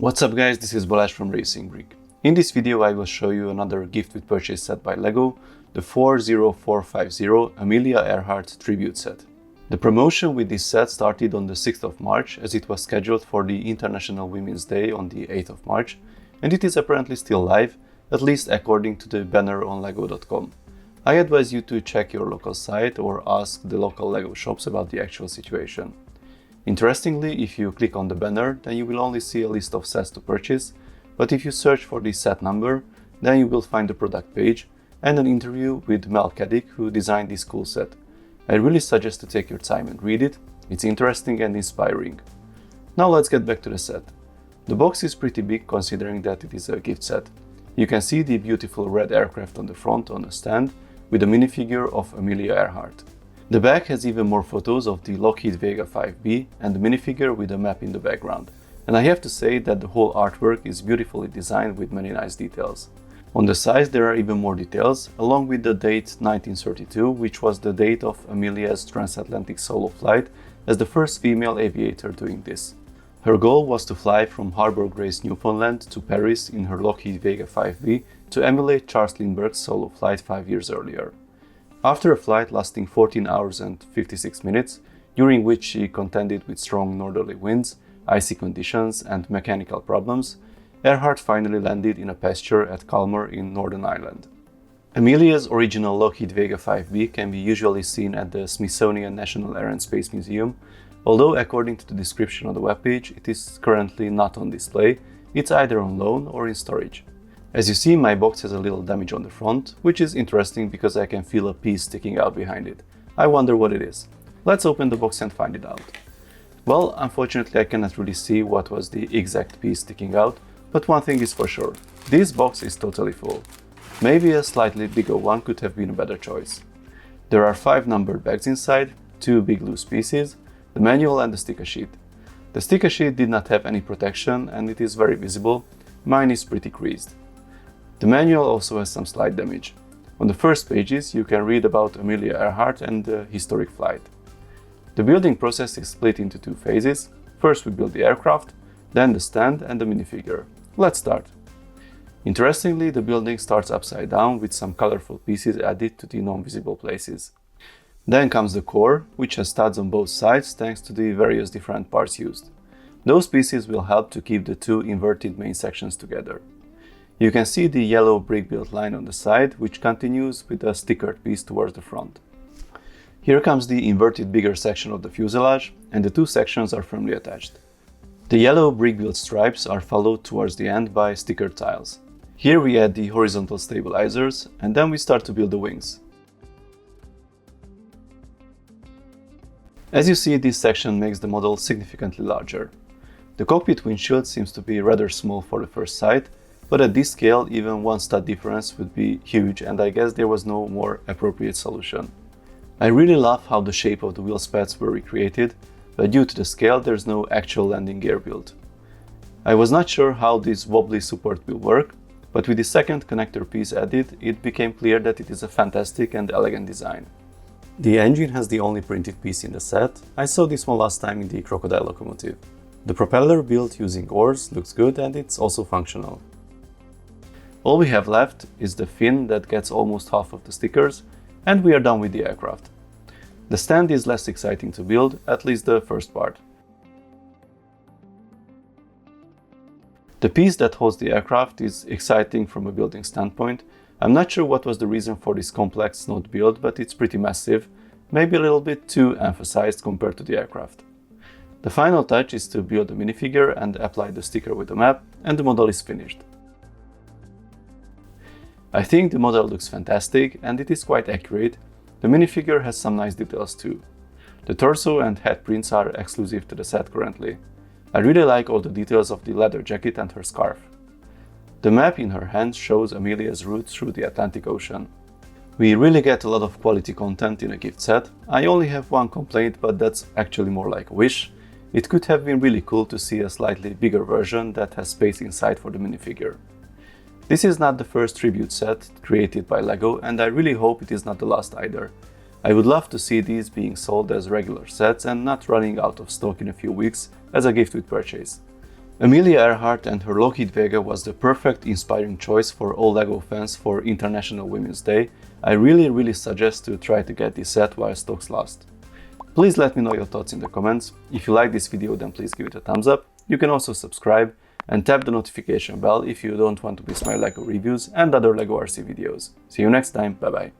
What's up guys, this is Balázs from Racing Brick. In this video I will show you another gift with purchase set by LEGO, the 40450 Amelia Earhart tribute set. The promotion with this set started on the 6th of March as it was scheduled for the International Women's Day on the 8th of March, and it is apparently still live, at least according to the banner on lego.com. I advise you to check your local site or ask the local LEGO shops about the actual situation. Interestingly, if you click on the banner, then you will only see a list of sets to purchase, but if you search for the set number, then you will find the product page and an interview with Mel Caddick, who designed this cool set. I really suggest to take your time and read it, it's interesting and inspiring. Now let's get back to the set. The box is pretty big considering that it is a gift set. You can see the beautiful red aircraft on the front on a stand with a minifigure of Amelia Earhart. The back has even more photos of the Lockheed Vega 5B and the minifigure with a map in the background. And I have to say that the whole artwork is beautifully designed with many nice details. On the sides there are even more details, along with the date 1932, which was the date of Amelia's transatlantic solo flight as the first female aviator doing this. Her goal was to fly from Harbour Grace, Newfoundland to Paris in her Lockheed Vega 5B to emulate Charles Lindbergh's solo flight 5 years earlier. After a flight lasting 14 hours and 56 minutes, during which she contended with strong northerly winds, icy conditions and mechanical problems, Earhart finally landed in a pasture at Calmar in Northern Ireland. Amelia's original Lockheed Vega 5B can be usually seen at the Smithsonian National Air and Space Museum, although according to the description on the webpage, it is currently not on display, it's either on loan or in storage. As you see, my box has a little damage on the front, which is interesting because I can feel a piece sticking out behind it. I wonder what it is. Let's open the box and find it out. Well, unfortunately I cannot really see what was the exact piece sticking out, but one thing is for sure, this box is totally full. Maybe a slightly bigger one could have been a better choice. There are 5 numbered bags inside, 2 big loose pieces, the manual and the sticker sheet. The sticker sheet did not have any protection and it is very visible, mine is pretty creased. The manual also has some slight damage. On the first pages you can read about Amelia Earhart and the historic flight. The building process is split into 2 phases. First we build the aircraft, then the stand and the minifigure. Let's start. Interestingly, the building starts upside down with some colorful pieces added to the non-visible places. Then comes the core, which has studs on both sides thanks to the various different parts used. Those pieces will help to keep the 2 inverted main sections together. You can see the yellow brick-built line on the side, which continues with a stickered piece towards the front. Here comes the inverted bigger section of the fuselage, and the 2 sections are firmly attached. The yellow brick-built stripes are followed towards the end by stickered tiles. Here we add the horizontal stabilizers, and then we start to build the wings. As you see, this section makes the model significantly larger. The cockpit windshield seems to be rather small for the first sight, but at this scale even one stud difference would be huge, and I guess there was no more appropriate solution. I really love how the shape of the wheel spats were recreated, but due to the scale there's no actual landing gear built. I was not sure how this wobbly support will work, but with the second connector piece added, it became clear that it is a fantastic and elegant design. The engine has the only printed piece in the set. I saw this one last time in the Crocodile locomotive. The propeller built using oars looks good and it's also functional. All we have left is the fin that gets almost half of the stickers, and we are done with the aircraft. The stand is less exciting to build, at least the first part. The piece that holds the aircraft is exciting from a building standpoint. I'm not sure what was the reason for this complex node build, but it's pretty massive, maybe a little bit too emphasized compared to the aircraft. The final touch is to build a minifigure and apply the sticker with a map, and the model is finished. I think the model looks fantastic and it is quite accurate. The minifigure has some nice details too. The torso and head prints are exclusive to the set currently. I really like all the details of the leather jacket and her scarf. The map in her hand shows Amelia's route through the Atlantic Ocean. We really get a lot of quality content in a gift set. I only have one complaint, but that's actually more like a wish. It could have been really cool to see a slightly bigger version that has space inside for the minifigure. This is not the first tribute set created by LEGO, and I really hope it is not the last either. I would love to see these being sold as regular sets and not running out of stock in a few weeks as a gift with purchase. Amelia Earhart and her Lockheed Vega was the perfect inspiring choice for all LEGO fans for International Women's Day. I really suggest to try to get this set while stocks last. Please let me know your thoughts in the comments. If you like this video, then please give it a thumbs up. You can also subscribe and tap the notification bell if you don't want to miss my LEGO reviews and other LEGO RC videos. See you next time, bye bye.